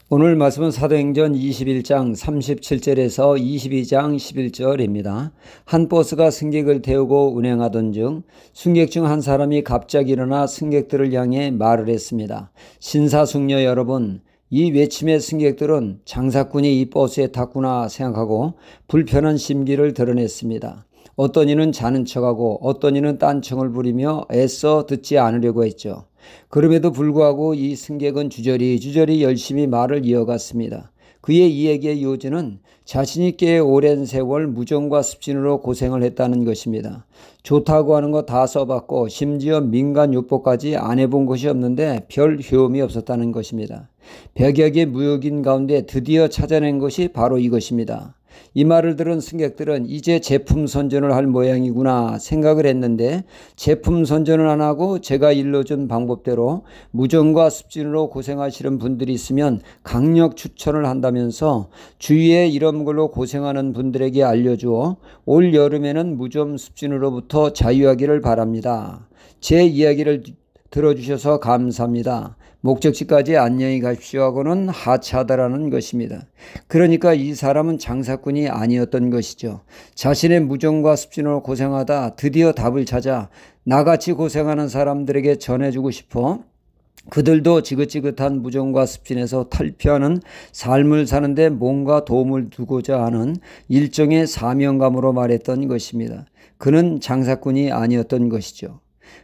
오늘 말씀은 사도행전 21장 37절에서 22장 11절입니다. 한 버스가 승객을 태우고 운행하던 중 승객 중 한 사람이 갑자기 일어나 승객들을 향해 말을 했습니다. 신사숙녀 여러분, 이 외침의 승객들은 장사꾼이 이 버스에 탔구나 생각하고 불편한 심기를 드러냈습니다. 어떤 이는 자는 척하고 어떤 이는 딴청을 부리며 애써 듣지 않으려고 했죠. 그럼에도 불구하고 이 승객은 주저리 열심히 말을 이어갔습니다. 그의 이야기의 요지는 자신이 꽤 오랜 세월 무정과 습진으로 고생을 했다는 것입니다. 좋다고 하는 거 다 써봤고 심지어 민간요법까지 안 해본 것이 없는데 별 효험이 없었다는 것입니다. 100여 개 무역인 가운데 드디어 찾아낸 것이 바로 이것입니다. 이 말을 들은 승객들은 이제 제품 선전을 할 모양이구나 생각을 했는데 제품 선전을 안 하고 제가 일러준 방법대로 무정과 습진으로 고생하시는 분들이 있으면 강력 추천을 한다면서 주위에 이런 걸로 고생하는 분들에게 알려주어 올 여름에는 무좀 습진으로부터 자유하기를 바랍니다. 제 이야기를 들어주셔서 감사합니다. 목적지까지 안녕히 가십시오 하고는 하차하다라는 것입니다. 그러니까 이 사람은 장사꾼이 아니었던 것이죠. 자신의 무정과 습진으로 고생하다 드디어 답을 찾아 나같이 고생하는 사람들에게 전해주고 싶어 그들도 지긋지긋한 무정과 습진에서 탈피하는 삶을 사는데 뭔가 도움을 두고자 하는 일종의 사명감으로 말했던 것입니다. 그는 장사꾼이 아니었던 것이죠.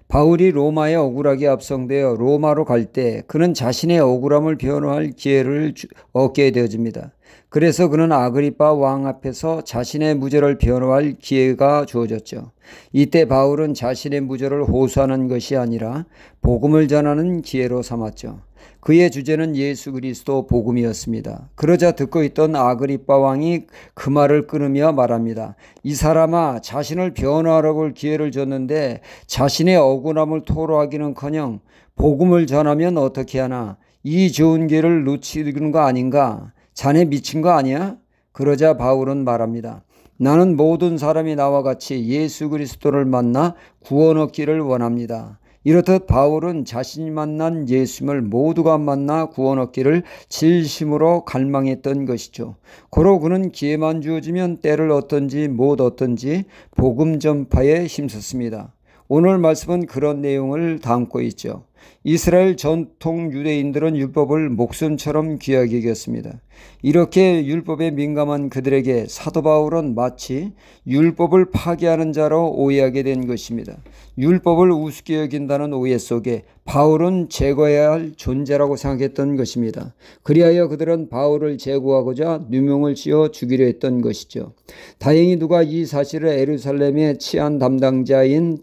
바울이 로마에 억울하게 압송되어 로마로 갈 때 그는 자신의 억울함을 변호할 기회를 얻게 되어집니다. 그래서 그는 아그리파 왕 앞에서 자신의 무죄를 변호할 기회가 주어졌죠. 이때 바울은 자신의 무죄를 호소하는 것이 아니라 복음을 전하는 기회로 삼았죠. 그의 주제는 예수 그리스도 복음이었습니다. 그러자 듣고 있던 아그리파 왕이 그 말을 끊으며 말합니다. 이 사람아, 자신을 변호하라고 기회를 줬는데 자신의 억울함을 토로하기는커녕 복음을 전하면 어떻게 하나? 이 좋은 기회를 놓치는 거 아닌가? 자네 미친 거 아니야? 그러자 바울은 말합니다. 나는 모든 사람이 나와 같이 예수 그리스도를 만나 구원 얻기를 원합니다. 이렇듯 바울은 자신이 만난 예수님을 모두가 만나 구원 얻기를 진심으로 갈망했던 것이죠. 고로 그는 기회만 주어지면 때를 얻든지 못 얻든지 복음 전파에 힘썼습니다. 오늘 말씀은 그런 내용을 담고 있죠. 이스라엘 전통 유대인들은 율법을 목숨처럼 귀하게 여겼습니다. 이렇게 율법에 민감한 그들에게 사도 바울은 마치 율법을 파괴하는 자로 오해하게 된 것입니다. 율법을 우습게 여긴다는 오해 속에 바울은 제거해야 할 존재라고 생각했던 것입니다. 그리하여 그들은 바울을 제거하고자 누명을 씌워 죽이려 했던 것이죠. 다행히 누가 이 사실을 예루살렘의 치안 담당자인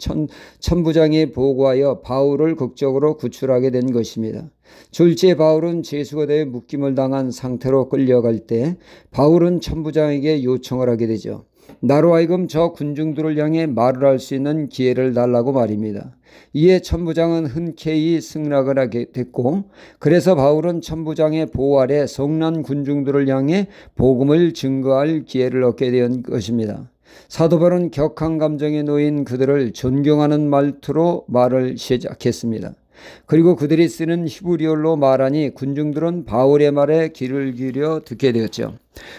천부장에 보고하여 바울을 극적으로 구출하게 된 것입니다. 졸지에 바울은 제수거대에 묶임을 당한 상태로 끌려갈 때 바울은 천부장에게 요청을 하게 되죠. 나로 하여금 저 군중들을 향해 말을 할 수 있는 기회를 달라고 말입니다. 이에 천부장은 흔쾌히 승낙을 하게 됐고 그래서 바울은 천부장의 보호 아래 성난 군중들을 향해 복음을 증거할 기회를 얻게 된 것입니다. 사도 바울은 격한 감정에 놓인 그들을 존경하는 말투로 말을 시작했습니다. 그리고 그들이 쓰는 히브리어로 말하니 군중들은 바울의 말에 귀를 기울여 듣게 되었죠.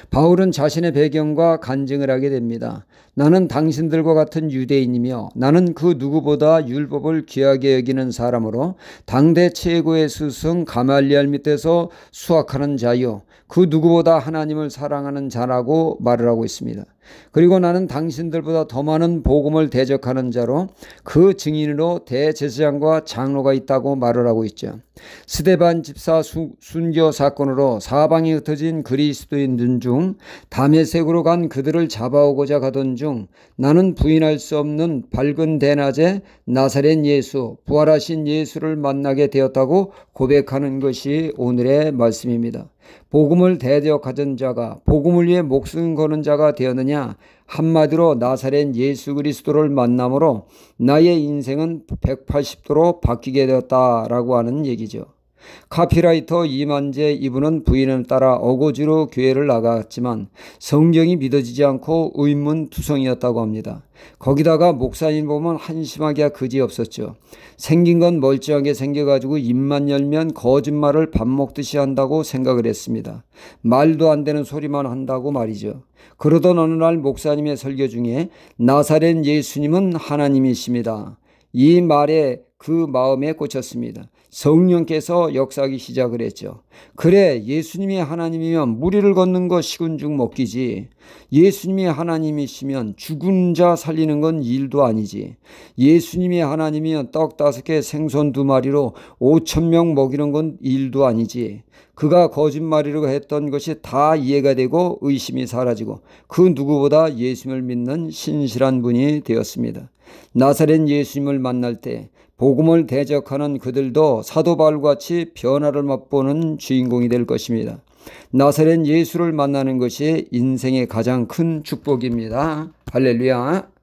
바울은 자신의 배경과 간증을 하게 됩니다. 나는 당신들과 같은 유대인이며 나는 그 누구보다 율법을 귀하게 여기는 사람으로 당대 최고의 스승 가말리엘 밑에서 수학하는 자요 그 누구보다 하나님을 사랑하는 자라고 말을 하고 있습니다. 그리고 나는 당신들보다 더 많은 복음을 대적하는 자로 그 증인으로 대제사장과 장로가 있다고 말을 하고 있죠. 스데반 집사 순교 사건으로 사방에 흩어진 그리스도인들 중 다메섹으로 간 그들을 잡아오고자 가던 중 나는 부인할 수 없는 밝은 대낮에 나사렛 예수, 부활하신 예수를 만나게 되었다고 고백하는 것이 오늘의 말씀입니다. 복음을 대적하던 자가 복음을 위해 목숨 거는 자가 되었느냐? 한마디로 나사렛 예수 그리스도를 만남으로 나의 인생은 180도로 바뀌게 되었다라고 하는 얘기죠. 카피라이터 이만재 이분은 부인을 따라 어거지로 교회를 나갔지만 성경이 믿어지지 않고 의문투성이었다고 합니다. 거기다가 목사님 보면 한심하기야 그지없었죠. 생긴 건 멀쩡하게 생겨가지고 입만 열면 거짓말을 밥 먹듯이 한다고 생각을 했습니다. 말도 안 되는 소리만 한다고 말이죠. 그러던 어느 날 목사님의 설교 중에 나사렛 예수님은 하나님이십니다. 이 말에 그 마음에 꽂혔습니다. 성령께서 역사하기 시작을 했죠. 그래, 예수님이 하나님이면 무리를 걷는 거 식은 죽 먹기지. 예수님이 하나님이시면 죽은 자 살리는 건 일도 아니지. 예수님이 하나님이면 떡 5개 생선 2마리로 5,000명 먹이는 건 일도 아니지. 그가 거짓말이라고 했던 것이 다 이해가 되고 의심이 사라지고 그 누구보다 예수님을 믿는 신실한 분이 되었습니다. 나사렛 예수님을 만날 때 복음을 대적하는 그들도 사도 바울과 같이 변화를 맛보는 주인공이 될 것입니다. 나사렛 예수를 만나는 것이 인생의 가장 큰 축복입니다. 할렐루야.